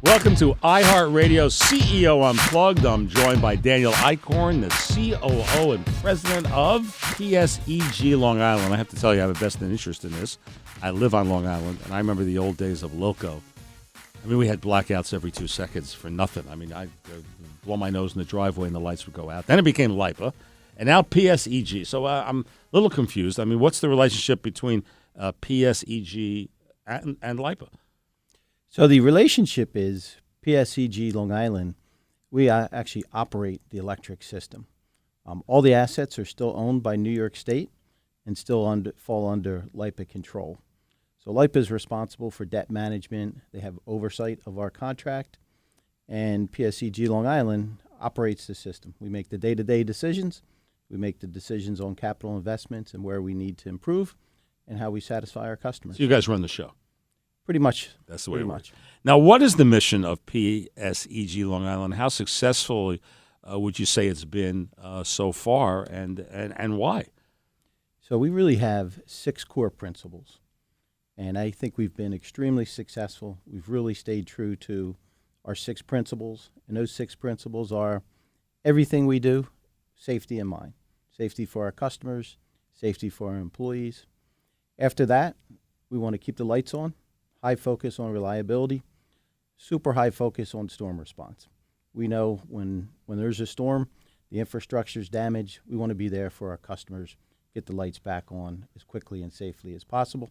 Welcome to iHeartRadio CEO Unplugged. I'm joined by Daniel Eichhorn, the COO and president of PSEG Long Island. I have to tell you, I have a vested interest in this. I live on Long Island, and I remember the old days of Loco. I mean, we had blackouts every 2 seconds for nothing. I mean, I'd blow my nose in the driveway and the lights would go out. Then it became LIPA, and now PSEG. So I'm a little confused. I mean, what's the relationship between PSEG and LIPA? So the relationship is PSEG Long Island, we actually operate the electric system. All the assets are still owned by New York State and still fall under LIPA control. So LIPA is responsible for debt management. They have oversight of our contract, and PSEG Long Island operates the system. We make the day-to-day decisions. We make the decisions on capital investments and where we need to improve and how we satisfy our customers. So you guys run the show. Pretty much. That's the way it works. Now, what is the mission of PSEG Long Island? How successful would you say it's been so far, and why? So we really have 6 core principles, and I think we've been extremely successful. We've really stayed true to our 6 principles, and those 6 principles are everything we do, safety in mind. Safety for our customers, safety for our employees. After that, we want to keep the lights on. High focus on reliability, super high focus on storm response. We know when there's a storm, the infrastructure's damaged. We want to be there for our customers, get the lights back on as quickly and safely as possible.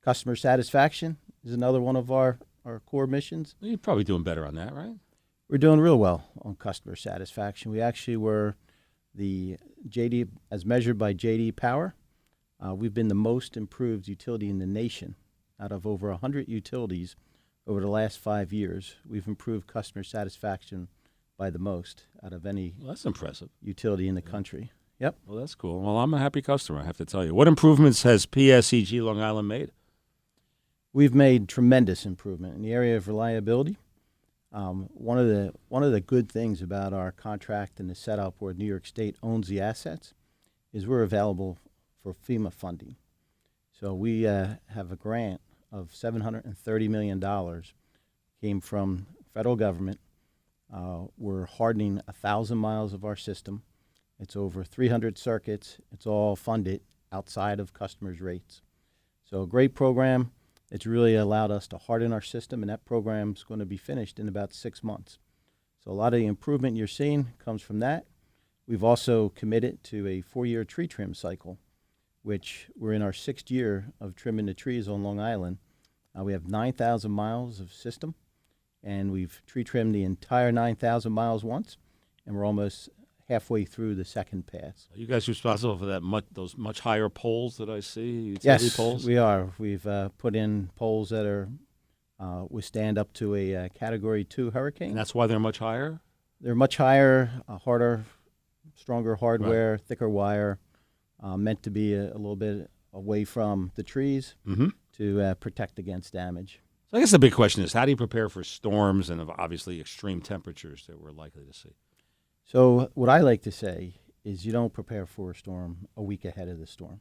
Customer satisfaction is another one of our core missions. You're probably doing better on that, right? We're doing real well on customer satisfaction. We actually were the JD, as measured by JD Power, we've been the most improved utility in the nation. Out of over 100 utilities over the last 5 years, we've improved customer satisfaction by the most out of any that's impressive utility in the country. Yep. Well, that's cool. Well, I'm a happy customer, I have to tell you. What improvements has PSEG Long Island made? We've made tremendous improvement in the area of reliability. One of the good things about our contract and the setup where New York State owns the assets is we're available for FEMA funding. So we have a grant of $730 million, came from federal government. We're hardening 1,000 miles of our system. It's over 300 circuits. It's all funded outside of customers' rates. So a great program. It's really allowed us to harden our system, and that program's going to be finished in about 6 months. So a lot of the improvement you're seeing comes from that. We've also committed to a 4-year tree trim cycle, which we're in our 6th year of trimming the trees on Long Island. We have 9,000 miles of system, and we've tree trimmed the entire 9,000 miles once, and we're almost halfway through the second pass. Are you guys responsible for that those much higher poles that I see? Utility poles? Yes, we are. We've put in poles that are withstand up to a Category 2 hurricane. And that's why they're much higher? They're much higher, harder, stronger hardware, right. Thicker wire. Meant to be a little bit away from the trees to protect against damage. So I guess the big question is, how do you prepare for storms and obviously extreme temperatures that we're likely to see? So what I like to say is you don't prepare for a storm a week ahead of the storm.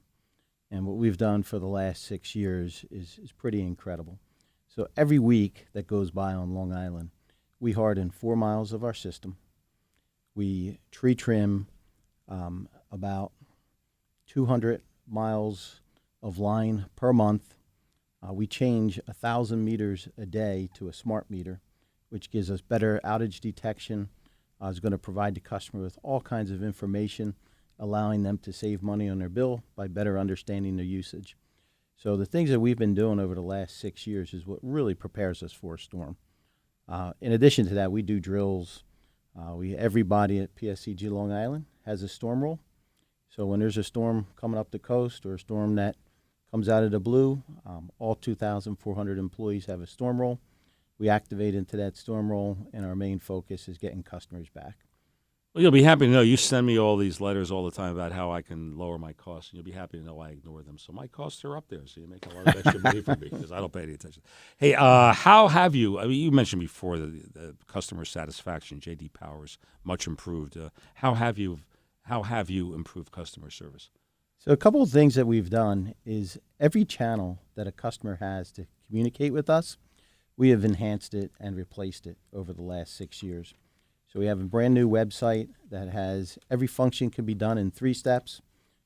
And what we've done for the last 6 years is pretty incredible. So every week that goes by on Long Island, we harden 4 miles of our system. We tree trim about 200 miles of line per month. We change 1,000 meters a day to a smart meter, which gives us better outage detection. Is going to provide the customer with all kinds of information, allowing them to save money on their bill by better understanding their usage. So the things that we've been doing over the last 6 years is what really prepares us for a storm. In addition to that, we do drills. Everybody at PSEG Long Island has a storm roll. So when there's a storm coming up the coast or a storm that comes out of the blue, all 2,400 employees have a storm roll. We activate into that storm roll, and our main focus is getting customers back. Well, you'll be happy to know you send me all these letters all the time about how I can lower my costs, and you'll be happy to know I ignore them. So my costs are up there, so you're making a lot of extra money for me because I don't pay any attention. Hey, how have you, I mean, you mentioned before the customer satisfaction, J.D. Power's much improved. How have you improved customer service? So a couple of things that we've done is every channel that a customer has to communicate with us, we have enhanced it and replaced it over the last 6 years. So we have a brand new website that has every function can be done in 3 steps.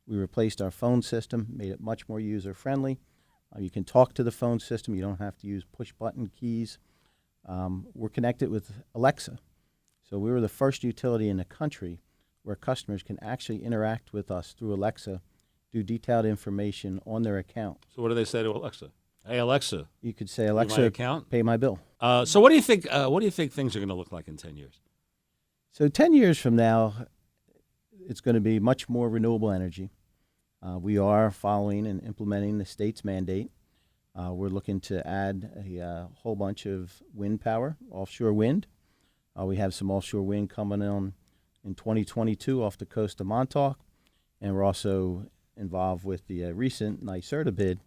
We replaced our phone system, made it much more user-friendly. You can talk to the phone system. You don't have to use push-button keys. We're connected with Alexa. So we were the first utility in the country where customers can actually interact with us through Alexa, do detailed information on their account. So what do they say to Alexa? Hey, Alexa, You could say, my Alexa, account? pay my bill. So what do you think? What do you think things are going to look like in 10 years? So 10 years from now, it's going to be much more renewable energy. We are following and implementing the state's mandate. We're looking to add a whole bunch of wind power, offshore wind. We have some offshore wind coming on in 2022 off the coast of Montauk, and we're also involved with the recent NYSERDA bid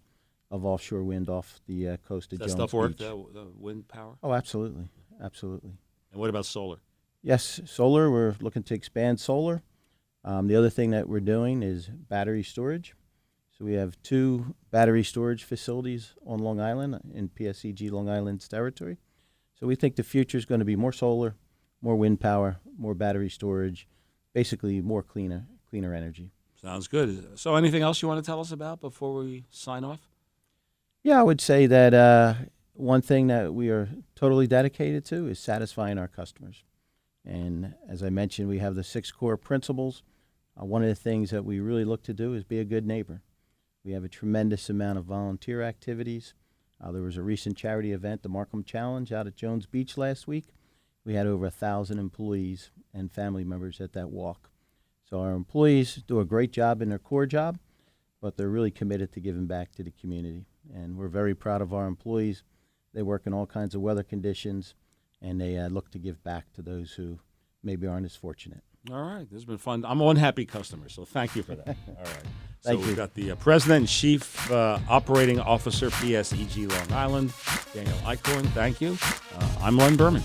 of offshore wind off the coast of Does that Jones stuff work, Beach. the wind power? Oh, absolutely, absolutely. And what about solar? Yes, solar. We're looking to expand solar. The other thing that we're doing is battery storage. So we have 2 battery storage facilities on Long Island in PSEG Long Island's territory. So we think the future is going to be more solar, more wind power, more battery storage, basically more cleaner energy. Sounds good. So anything else you want to tell us about before we sign off? Yeah, I would say that one thing that we are totally dedicated to is satisfying our customers. And as I mentioned, we have the 6 core principles. One of the things that we really look to do is be a good neighbor. We have a tremendous amount of volunteer activities. There was a recent charity event, the Markham Challenge, out at Jones Beach last week. We had over 1,000 employees and family members at that walk. So our employees do a great job in their core job, but they're really committed to giving back to the community. And we're very proud of our employees. They work in all kinds of weather conditions, and they look to give back to those who maybe aren't as fortunate. All right. This has been fun. I'm one happy customer, so thank you for that. All right. So Thank we've you. got the President and Chief Operating Officer, PSEG Long Island, Daniel Eichhorn. Thank you. I'm Len Berman.